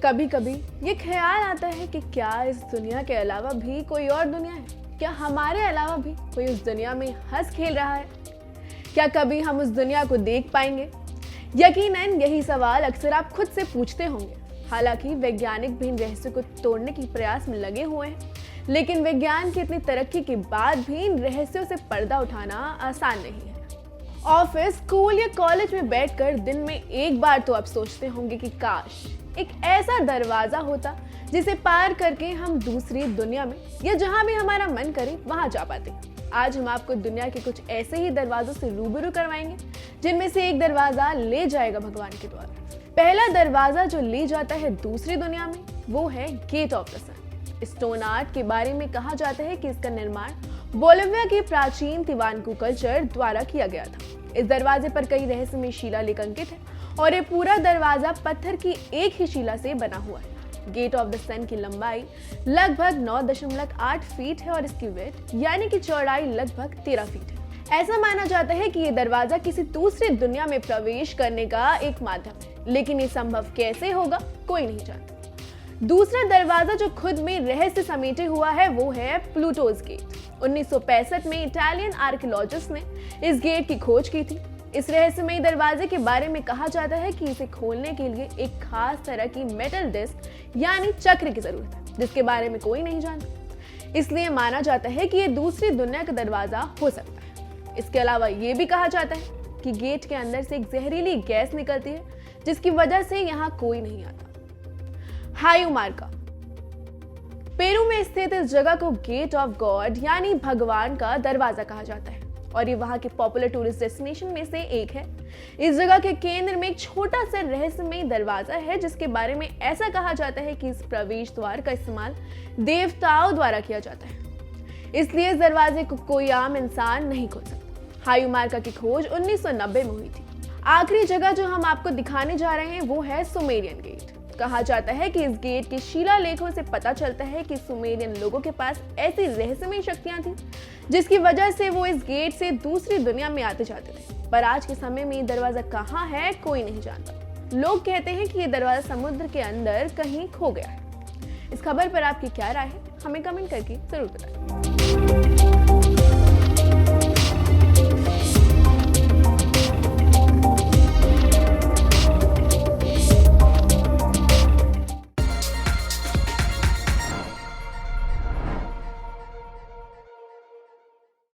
कभी कभी ये ख्याल आता है कि क्या इस दुनिया के अलावा भी कोई और दुनिया है? क्या हमारे अलावा भी कोई उस दुनिया में हंस खेल रहा है? क्या कभी हम उस दुनिया को देख पाएंगे? यकीनन यही सवाल अक्सर आप खुद से पूछते होंगे। हालांकि वैज्ञानिक भी इन रहस्यों को तोड़ने के प्रयास में लगे हुए हैं, लेकिन विज्ञान की इतनी तरक्की के बाद भी इन रहस्यों से पर्दा उठाना आसान नहीं है। ऑफिस, स्कूल या कॉलेज में बैठकर दिन में एक बार तो आप सोचते होंगे कि काश एक ऐसा दरवाजा होता जिसे पार करके हम दूसरी दुनिया में या जहां भी हमारा मन करे वहां जा पाते। आज हम आपको दुनिया के कुछ ऐसे ही दरवाजों से रूबरू करवाएंगे जिनमें से एक दरवाजा ले जाएगा भगवान के द्वार। पहला दरवाजा जो ले जाता है दूसरी दुनिया में वो है gate of the sun. Stone art के बारे में कहा जाता है कि इसका निर्माण बोलिविया के प्राचीन तिवानकू कल्चर द्वारा किया गया था। इस दरवाजे पर कई रहस्यमय शिलालेख अंकित है और ये पूरा दरवाजा पत्थर की एक ही शिला से बना हुआ है। गेट ऑफ द सन की लंबाई लगभग 9.8 फीट है और इसकी विड्थ यानी कि चौड़ाई लगभग 13 फीट है। ऐसा माना जाता है कि ये दरवाजा किसी दूसरी दुनिया में प्रवेश करने का एक माध्यम है, लेकिन ये संभव कैसे होगा कोई नहीं जानता। दूसरा दरवाजा जो खुद में रहस्य समेटे हुआ है वो है प्लूटोज गेट। 1965 में इटालियन आर्कियोलॉजिस्ट ने इस गेट की खोज की थी। इस रहस्यमय दरवाजे के बारे में कहा जाता है कि इसे खोलने के लिए एक खास तरह की मेटल डिस्क यानी चक्र की जरूरत है, जिसके बारे में कोई नहीं जानता। इसलिए माना जाता है कि ये दूसरी दुनिया का दरवाजा हो सकता है। इसके अलावा ये भी कहा जाता है कि गेट के अंदर से एक जहरीली गैस निकलती है जिसकी वजह से यहाँ कोई नहीं आता। हायुमार्का पेरू में स्थित इस जगह को गेट ऑफ गॉड यानी भगवान का दरवाजा कहा जाता है और ये वहां के पॉपुलर टूरिस्ट डेस्टिनेशन में से एक है। इस जगह के केंद्र में एक छोटा सा रहस्यमय दरवाजा है जिसके बारे में ऐसा कहा जाता है कि इस प्रवेश द्वार का इस्तेमाल देवताओं द्वारा किया जाता है, इसलिए इस दरवाजे को कोई आम इंसान नहीं खोल सकता। हायुमार्का की खोज 1990 में हुई थी। आखिरी जगह जो हम आपको दिखाने जा रहे हैं वो है सुमेरियन गेट। कहा जाता है कि इस गेट के शिलालेखों से पता चलता है कि सुमेरियन लोगों के पास ऐसी रहस्यमय शक्तियां थी जिसकी वजह से वो इस गेट से दूसरी दुनिया में आते जाते थे। पर आज के समय में ये दरवाजा कहाँ है कोई नहीं जानता। लोग कहते हैं कि ये दरवाजा समुद्र के अंदर कहीं खो गया है। इस खबर पर आपकी क्या राय है हमें कमेंट करके जरूर बताएं।